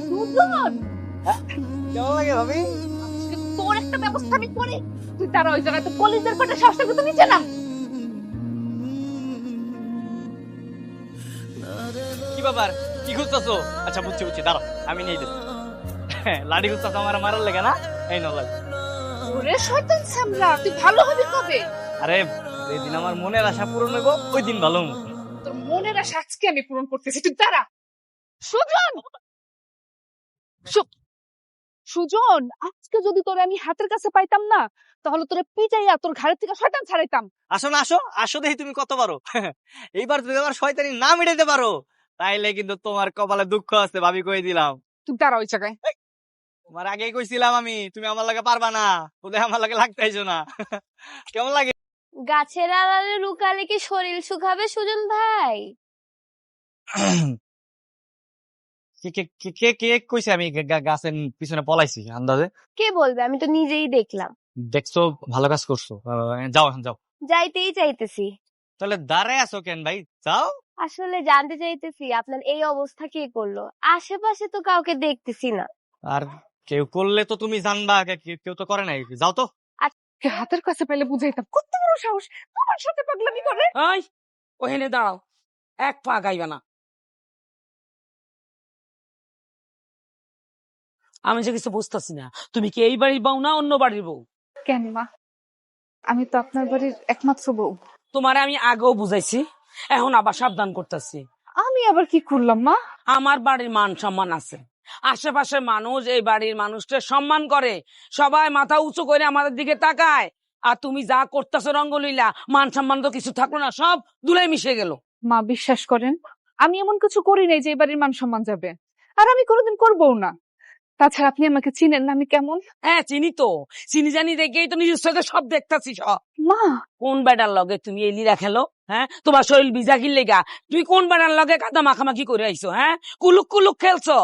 সুজন, কেমন লাগে ভাবি? আজকে তোর একটা ব্যবস্থা আমি করি। তুই তারা ওই জায়গায় তো কলেজের পাটে শ্বাসটা কিন্তু নিচে নাম। কি ব্যাপার, কি খুঁজতেছো? আচ্ছা বুঝছি বুঝছি, দাঁড়াও আমি নিয়ে দিচ্ছি। লাঠি খুঁজতেছো আমার মারার লেগে না? এই নাও লাঠি। ওরে শয়তান সামলা, তুই ভালো হবি কবে? আরে যেদিন আমার মনের আশা পূরণ হইব ওই দিন ভালো হবো। তোর মনের আশা আজকে আমি পূরণ করতেছি, তুই দাঁড়া। সুজন, সু- সুজন, আজকে যদি তোরে আমি হাতের কাছে পাইতাম না, তাহলে তোরে পিটাইয়া তোর ঘাড়ের থেকে শয়তান ছাড়াইতাম। আসো না, আসো আসো, দেখি তুমি কত পারো। এইবার যদি আমার শয়তানি না মিটাইতে পারো তাইলে কিন্তু তোমার কপালে দুঃখ আছে, ভাবি কই দিলাম। তুই দাঁড়া ওই জায়গায়। তোমার আগেই কইছিলাম আমি, তুমি আমার লাগে পারবা না, ওদের আমার লাগে লাগতেইছো না। কেমন লাগে? গাছের আড়ালে লুকালে কি শরীর শুকাবে সুজন ভাই? কে কে কে কে কে কইছে আমি গাছের পিছনে পলাইছি আন্দাজে? কে বলবে, আমি তো নিজেই দেখলাম। দেখছো, ভালো কাজ করছো। যাও এখন যাও। যাইতেই চাইতেছি। তাহলে দাঁড়ায় আছো কেন ভাই, যাও। আসলে জানতে চাইতেছি আপনার এই অবস্থা কে করলো? আশেপাশে তো কাউকে দেখতেছি না। আর কেউ করলে তো তুমি জানবা, কেউ তো করে নাই, যাও তো। কে হাতের কাছে পেলে বুঝাইতাম, কত বড় সাহস তোমার সাথে পাগলামি করে। এই ওখানে দাঁড়াও, এক পা গাইবা না। আমি যে কিছু বুঝতেছি না, তুমি কি এই বাড়ির বউ না অন্য বাড়ির বউ? কেন মা, আমি তো আপনার বাড়ির একমাত্র বউ। তোমারে আমি আগেও বুঝাইছি, এখন আবার সাবধান করতেছি। আমি আবার কি করলাম মা? আমার বাড়ির মান সম্মান আছে, আশেপাশের মানুষ এই বাড়ির মানুষকে সম্মান করে, সবাই মাথা উঁচু করে আমাদের দিকে তাকায়। আর তুমি যা করতেছো রঙ্গলীলা, মান সম্মান তো কিছু থাকলো না, সব ধুলাই মিশে গেল। মা বিশ্বাস করেন, আমি এমন কিছু করি নাই যে এই বাড়ির মান সম্মান যাবে, আর আমি কোনোদিন করবও না। তাছাড়া আপনি আমাকে চিনেন না, আমি কেমন। হ্যাঁ চিনি তো, চিনি জানি দেখেই তো নিজের চোখে সব দেখতাছি সব। মা, কোন বেটার লগে তুমি এই লীলা খেলো? হ্যাঁ, তোমার শরীর ভিজা কিনলে গা, তুমি কোন বেটার লগে কাদা মাখামাখি করে আইছো? হ্যাঁ, কুলুক কুলুক খেলছো।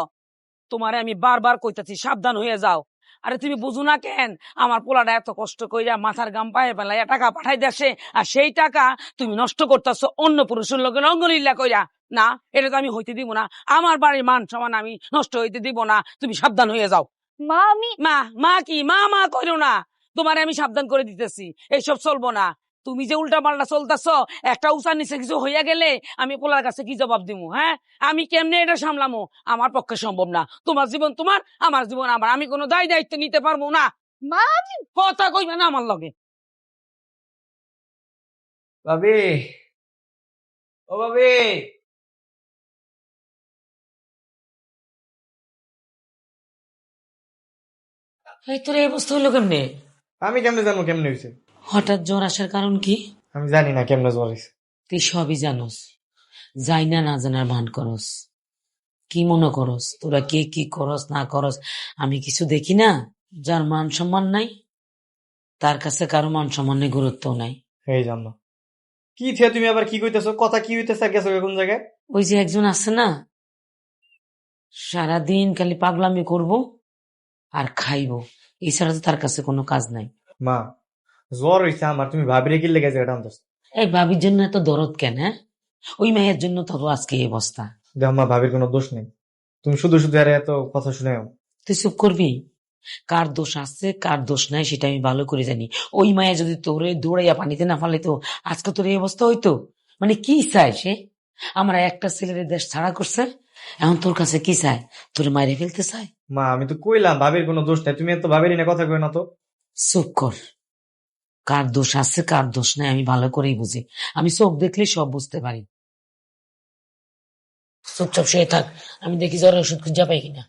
তোমারে আমি বারবার কইতাছি সাবধান হয়ে যাও। আরে তুমি বুঝো না কেন? আমার পোলাটা এত কষ্ট কইরা মাথার গাম পায়ে ফেলাইয়া টাকা পাঠাই দেশে, আর সেই টাকা তুমি নষ্ট করতেছো অন্য পুরুষের লগে রঙ্গলীলা কইরা। না, এটা তো আমি হইতে দিব না। আমার বাড়ির মান সম্মান আমি নষ্ট হইতে দিব না, তুমি সাবধান হয়ে যাও। মা আমি মা মা কি মা মা কইরো না, তোমারে আমি সাবধান করে দিতেছি, এইসব চলবো না। তুমি যে উল্টা পাল্টা চলতেছ, একটা উঁচা নিচে কিছু হইয়া গেলে আমি পোলার কাছে কি জবাব দিব? হ্যাঁ, আমি কেমনে এটা সামলামো? আমার পক্ষে সম্ভব না। তোমার জীবন তোমার, আমার জীবন আমার, আমি কোনো দায় দায়িত্ব নিতে পারবো না। মা কথা কইবে না আমার লগে। ভাবি, ও ভাবি। এই তোর এই অবস্থা হইলো কেমনে? আমি কেমনে জানবো কেমনে হয়েছে? হঠাৎ জ্বর আসার কারণ কি? আমি জানি না কেমনে জ্বর হয়েছে। তুই সবই জানোস, যাই না না জানার ভান করস। কি মনে করস তোরা কে কি করস না করস আমি কিছু দেখি না? যার মান সম্মান নাই তার কাছে কারো মান সম্মানের গুরুত্ব নাই। এই জানো কি থিয়া, তুমি আবার কি কইতেছো? কথা কি হইতেছে আর গেছো কোন জায়গায়? ওই যে একজন আছে না, সারাদিন খালি পাগলামি করব আর খাইবো, এছাড়া তো তার কাছে কোনো কাজ নাই। মা, জ্বর হইছে আমার, তুমি ভাবিরে কি লেগে এটা আনতেছ? এই ভাবির জন্য এত দরদ কেন? হ্যাঁ, ওই মেয়ের জন্য তো আজকে এই অবস্থা। দেখো মা, ভাবির কোনো দোষ নেই, তুমি শুধু শুধু আরে এত কথা শুনে। তুই চুপ করবি? কার দোষ আছে কার দোষ নাই সেটা আমি ভালো করে জানি। ওই মায়া যদি তোরে দৌড়াইয়া পানিতে না ফেলে তো আজকে তোর এই অবস্থা হইতো? মানে কি চায় সে? আমরা একটা ছেলের দেশ ছাড়া করছে, এখন তোর কাছে কি চায়? তোরে মাইরে ফেলতে চায়? মা আমি তো কইলাম ভাবির কোনো দোষ নাই, তুমি এত ভাবির না কথা কই না তো। চুপ কর। কার দোষ আছে কার দোষ নাই আমি ভালো করেই বুঝি, আমি চোখ দেখলে সব বুঝতে পারি। চুপচাপ শুয়ে থাক, আমি দেখি জ্বরের ওষুধ খুঁজে পাই কিনা।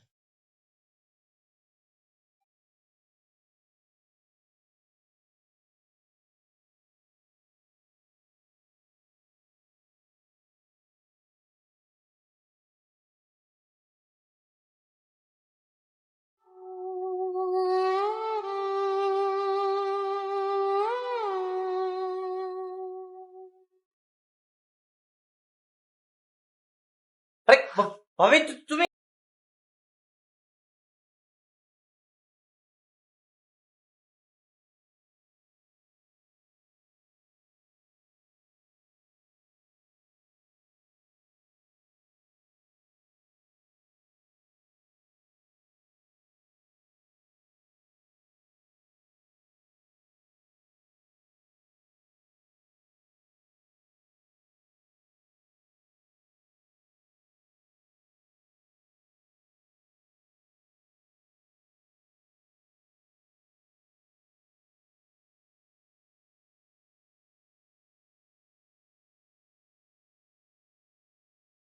আরে ভাবি, তুমি